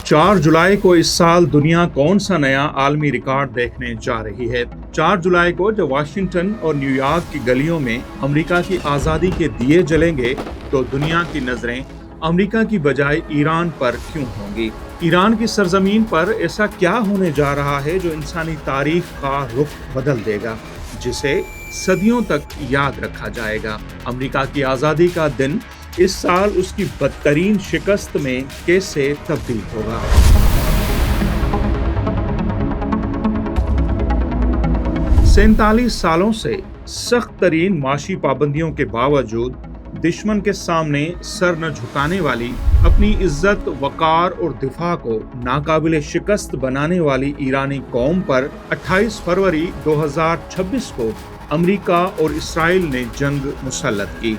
4 जुलाई को इस साल दुनिया कौन सा नया आलमी रिकॉर्ड देखने जा रही है। 4 जुलाई को जब वाशिंगटन और न्यूयॉर्क की गलियों में अमेरिका की आज़ादी के दिए जलेंगे तो दुनिया की नजरें अमेरिका की बजाय ईरान पर क्यों होंगी। ईरान की सरजमीन पर ऐसा क्या होने जा रहा है जो इंसानी तारीख का रुख बदल देगा, जिसे सदियों तक याद रखा जाएगा। अमेरिका की आज़ादी का दिन इस साल उसकी बदतरीन शिकस्त में कैसे तब्दील होगा। 47 सालों से सख्त तरीन माशी पाबंदियों के बावजूद दुश्मन के सामने सर न झुकाने वाली, अपनी इज्जत, वकार और दिफा को नाकाबिले शिकस्त बनाने वाली ईरानी कौम पर 28 फरवरी 2026 को अमेरिका और इसराइल ने जंग मुसल्लत की।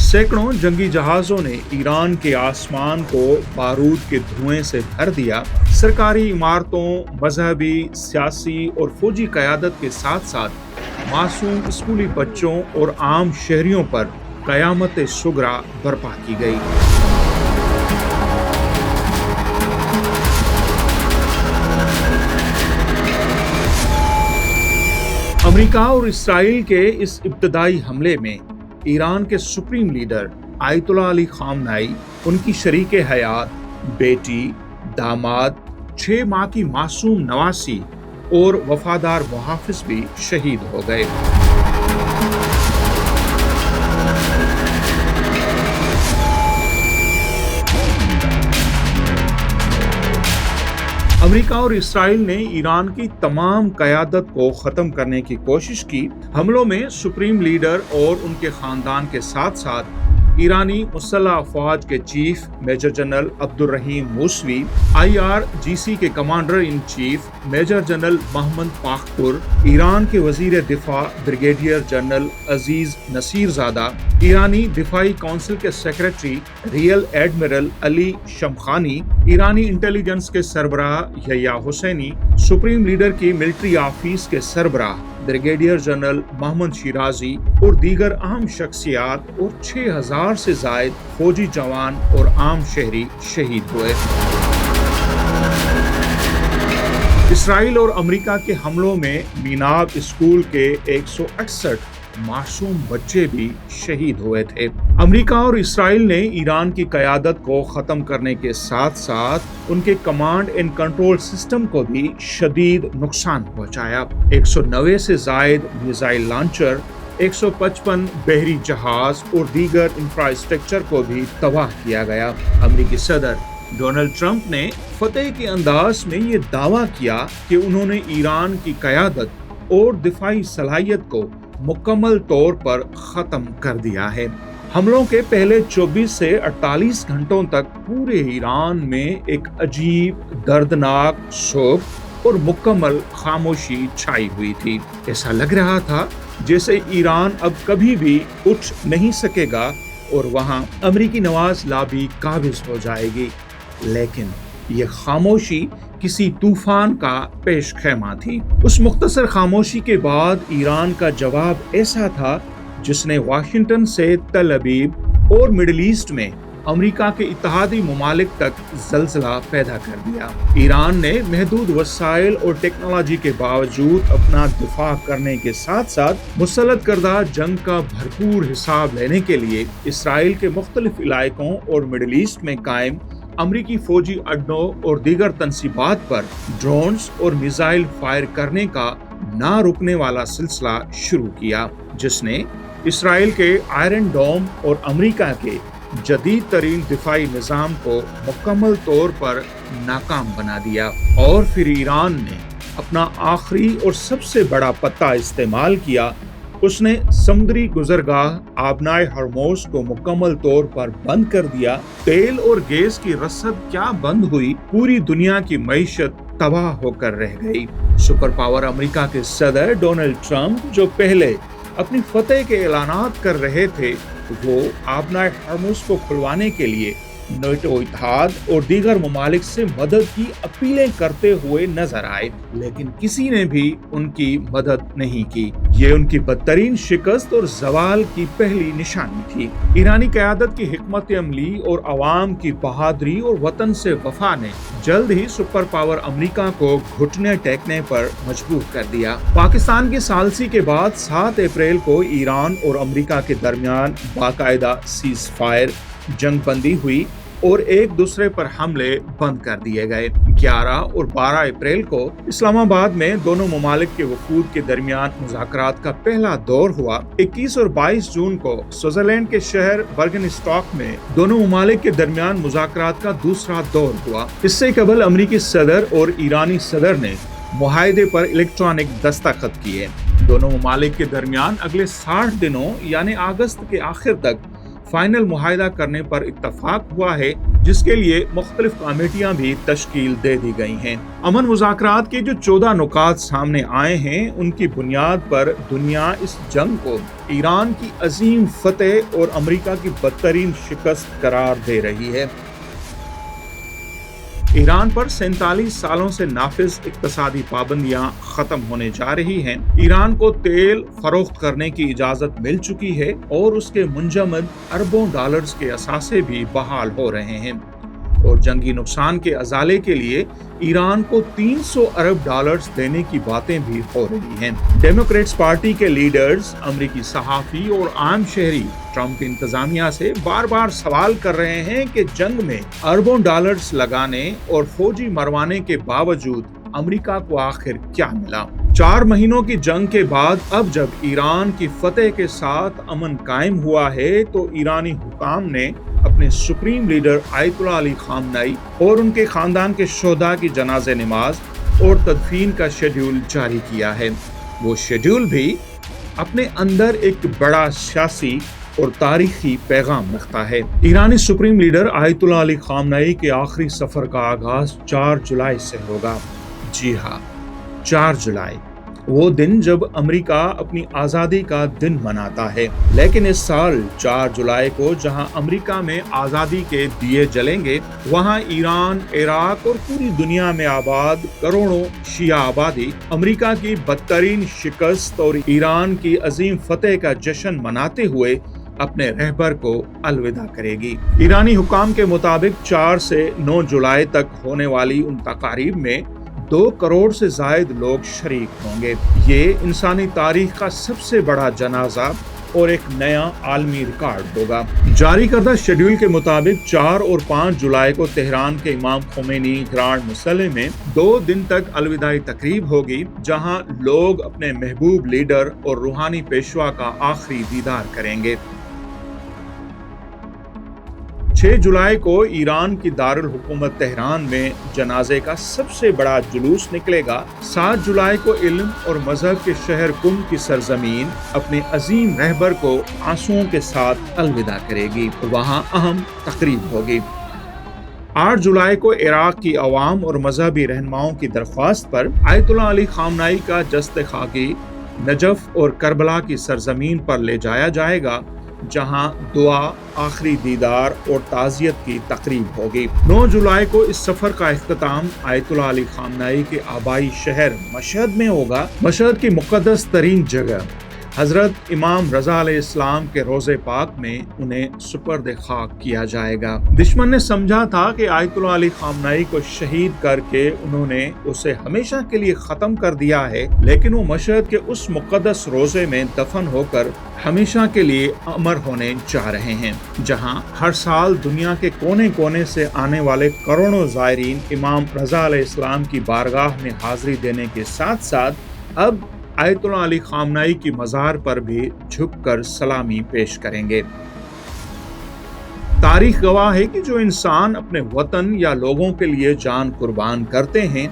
सैकड़ों जंगी जहाजों ने ईरान के आसमान को बारूद के धुएं से भर दिया। सरकारी इमारतों, मजहबी, सियासी और फौजी क़यादत के साथ साथ मासूम स्कूली बच्चों और आम शहरियों पर क़यामत सुगरा बर्पा की गई। अमेरिका और इसराइल के इस इब्तदाई हमले में ईरान के सुप्रीम लीडर आयतुल्लाह अली खामनाई, उनकी शरीके हयात, बेटी, दामाद, 6 माह की मासूम नवासी और वफादार मुहाफिज भी शहीद हो गए। अमेरिका और इसराइल ने ईरान की तमाम क़यादत को ख़त्म करने की कोशिश की। हमलों में सुप्रीम लीडर और उनके ख़ानदान के साथ साथ ईरानी मुसल्लह अफ़वाज के chief major general Abdolrahim Mousavi, IRGC के commander in chief major general Mohammad Bagheri, Iran के वजीर दिफा ब्रिगेडियर जनरल अजीज नसीरजादा, ईरानी दिफाई काउंसिल के secretary rear admiral Ali Shamkhani, ईरानी इंटेलिजेंस के सरबराह यहया हुसैनी, सुप्रीम लीडर की मिलिट्री ऑफिस के सरबराह ब्रिगेडियर जनरल मोहम्मद शिराजी और दीगर अहम शख्सियात और 6000 से जायद फौजी जवान और आम शहरी शहीद हुए। इसराइल और अमेरिका के हमलों में मीनाब स्कूल के 168 मासूम बच्चे भी शहीद हुए थे। अमेरिका और इसराइल ने ईरान की क़यादत को ख़त्म करने के साथ साथ उनके कमांड एंड कंट्रोल सिस्टम को भी शदीद नुकसान पहुंचाया। 190 से जायद मिसाइल लॉन्चर, 155 बहरी जहाज और दीगर इंफ्रास्ट्रक्चर को भी तबाह किया गया। अमेरिकी सदर डोनाल्ड ट्रंप ने फतेह के अंदाज में ये दावा किया कि उन्होंने ईरान की क़यादत और दिफाई सलाहियत को मुकम्मल तौर पर ख़त्म कर दिया है। हमलों के पहले 24 से 48 घंटों तक पूरे ईरान में एक अजीब, दर्दनाक शोक और मुकम्मल खामोशी छाई हुई थी। ऐसा लग रहा था जैसे ईरान अब कभी भी उठ नहीं सकेगा और वहां अमेरिकी नवाज लाबी काबिज हो जाएगी। लेकिन ये खामोशी किसी तूफान का पेश खैमा थी। उस मुख्तसर खामोशी के बाद ईरान का जवाब ऐसा था जिसने वाशिंगटन से तल अबीब और मिडिल ईस्ट में अमेरिका के इत्तेहादी ममालिक तक ज़ल्ज़ला पैदा कर दिया। ईरान ने महदूद वसाइल और टेक्नोलॉजी के बावजूद अपना दिफा करने के साथ साथ मुसल्लत करदा जंग का भरपूर हिसाब लेने के लिए इसराइल के मुख्तलिफ इलाकों और मिडिल ईस्ट में कायम अमरीकी फौजी अड्डों और दीगर तंसीबात पर ड्रोन्स और मिसाइल फायर करने का ना रुकने वाला सिलसिला शुरू किया, जिसने इसराइल के आयरन डोम और अमेरिका के जदीद तरीन दिफाई निज़ाम को मुकम्मल तौर पर नाकाम बना दिया। और फिर ईरान ने अपना आखिरी और सबसे बड़ा पत्ता इस्तेमाल किया। उसने समुद्री गुजरगाह आबनाए हरमोज को मुकम्मल तौर पर बंद कर दिया। तेल और गैस की रसद क्या बंद हुई, पूरी दुनिया की मईशत तबाह होकर रह गई। सुपर पावर अमेरिका के सदर डोनाल्ड ट्रंप, जो पहले अपनी फतेह के ऐलानात कर रहे थे, वो आबनाए हरमोज को खुलवाने के लिए नेटो इत्तेहाद और दीगर ममालिक से मदद की अपीलें करते हुए नजर आए, लेकिन किसी ने भी उनकी मदद नहीं की। ये उनकी बदतरीन शिकस्त और जवाल की पहली निशानी थी। ईरानी क़यादत की हिकमत अमली और अवाम की बहादुरी और वतन से वफा ने जल्द ही सुपर पावर अमेरिका को घुटने टेकने पर मजबूर कर दिया। पाकिस्तान की सालसी के बाद 7 अप्रैल को ईरान और अमेरिका के दरमियान बाकायदा सीज फायर जंग बंदी हुई और एक दूसरे पर हमले बंद कर दिए गए। 11 और 12 अप्रैल को इस्लामाबाद में दोनों ममालिक के वफूद के दरमियान मुज़ाकरात का पहला दौर हुआ। 21 और 22 जून को स्विट्जरलैंड के शहर बर्गनस्टॉक में दोनों ममालिक के दरमियान मुज़ाकरात का दूसरा दौर हुआ। इससे कबल अमरीकी सदर और ईरानी सदर ने मुआहदे पर इलेक्ट्रॉनिक दस्तखत किए। दोनों ममालिक के दरमियान अगले 60 दिनों यानी अगस्त के आखिर तक फाइनल मुआहदा करने पर इत्तफाक हुआ है, जिसके लिए मुख्तलिफ कमेटियां भी तश्कील दे दी गई हैं। अमन मुज़ाकरात के जो 14 नुकात सामने आए हैं, उनकी बुनियाद पर दुनिया इस जंग को ईरान की अजीम फतेह और अमेरिका की बदतरीन शिकस्त करार दे रही है। ईरान पर 47 सालों से नाफिज इक्तसादी पाबंदियां खत्म होने जा रही हैं। ईरान को तेल फरोख्त करने की इजाजत मिल चुकी है और उसके मुंजमद अरबों डॉलर्स के असासे भी बहाल हो रहे हैं और जंगी नुकसान के अजाले के लिए ईरान को 300 अरब डॉलर्स देने की बातें भी हो रही हैं। डेमोक्रेट्स पार्टी के लीडर्स, अमरीकी सहाफ़ी और आम शहरी ट्रंप इंतजामिया से बार बार सवाल कर रहे हैं कि जंग में अरबों डॉलर्स लगाने और फौजी मरवाने के बावजूद अमेरिका को आखिर क्या मिला। 4 महीनों की जंग के बाद अब जब ईरान की फतेह के साथ अमन कायम हुआ है, तो ईरानी हुकाम ने अपने supreme leader Ayatollah Ali Khamenei और उनके खानदान के शोहदा की जनाजे नमाज और तदफीन का शेड्यूल जारी किया है। वो शेड्यूल भी अपने अंदर एक बड़ा सियासी और तारीखी पैगाम रखता है। ईरानी supreme leader Ayatollah Ali Khamenei के आखिरी सफर का आगाज 4 जुलाई से होगा। जी हाँ, 4 जुलाई, वो दिन जब अमेरिका अपनी आज़ादी का दिन मनाता है। लेकिन इस साल 4 जुलाई को जहां अमेरिका में आज़ादी के दिए जलेंगे, वहां ईरान, इराक और पूरी दुनिया में आबाद करोड़ों शिया आबादी अमेरिका की बदतरीन शिकस्त और ईरान की अजीम फतेह का जश्न मनाते हुए अपने रहबर को अलविदा करेगी। ईरानी हुकाम के मुताबिक 4 से 9 जुलाई तक होने वाली उन तकारीब में 2 करोड़ से जायद लोग शरीक होंगे। ये इंसानी तारीख का सबसे बड़ा जनाजा और एक नया आलमी रिकॉर्ड होगा। जारी करदा शेड्यूल के मुताबिक 4 और 5 जुलाई को तेहरान के इमाम खोमेनी ग्रांड मुसल्ले में 2 दिन तक अलविदाई तकरीब होगी, जहां लोग अपने महबूब लीडर और रूहानी पेशवा का आखिरी दीदार करेंगे। 6 जुलाई को ईरान की दारुल हुकूमत तेहरान में जनाजे का सबसे बड़ा जुलूस निकलेगा। 7 जुलाई को इल्म और मजहब के शहर कुम की सरजमीन अपने अजीम रहबर को आंसुओं के साथ अलविदा करेगी। वहाँ अहम तकरीब होगी। 8 जुलाई को इराक की अवाम और मजहबी रहनुमाओं की दरख्वास्त पर आयतुल्लाह अली खामनेई का जस्ते खाकी नजफ और करबला की सरजमीन पर ले जाया जाएगा, जहां दुआ, आखिरी दीदार और ताज़ियत की तकरीब होगी। 9 जुलाई को इस सफर का इख्तिताम आयतुल्लाह अली खामनेई के आबाई शहर मशहद में होगा। मशहद की मुक़द्दस तरीन जगह हजरत इमाम रज़ा अलैहिस्सलाम के रोज़े पाक में उन्हें सुपर्द खाक किया जाएगा। दुश्मन ने समझा था कि आयतुल्लाह अली खामनेई को शहीद करके उन्होंने उसे हमेशा के लिए खत्म कर दिया है, लेकिन वो मशहद के उस मुक़द्दस रोज़े में दफन होकर हमेशा के लिए अमर होने जा रहे हैं, जहां हर साल दुनिया के कोने कोने से आने वाले करोड़ों ज़ायरीन इमाम रज़ा अलैहिस्सलाम की बारगाह में हाज़िरी देने के साथ साथ अब आयतुल्लाह अली खामनेई की मज़ार पर भी झुककर सलामी पेश करेंगे। तारीख गवाह है कि जो इंसान अपने वतन या लोगों के लिए जान कुर्बान करते हैं,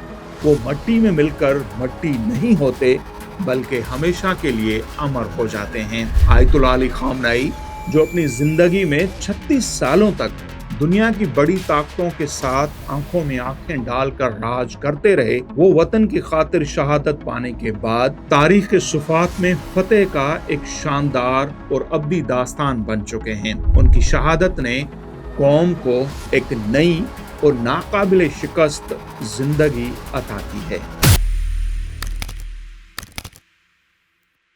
वो मट्टी में मिलकर मट्टी नहीं होते, बल्कि हमेशा के लिए अमर हो जाते हैं। आयतुल्लाह अली खामनेई जो अपनी जिंदगी में 36 सालों तक दुनिया की बड़ी ताकतों के साथ आंखों में आंखें डालकर राज करते रहे, वो वतन की खातिर शहादत पाने के बाद तारीख के सुफात में फतेह का एक शानदार और अब्दी दास्तान बन चुके हैं। उनकी शहादत ने कौम को एक नई और नाकाबिले शिकस्त जिंदगी अता की है।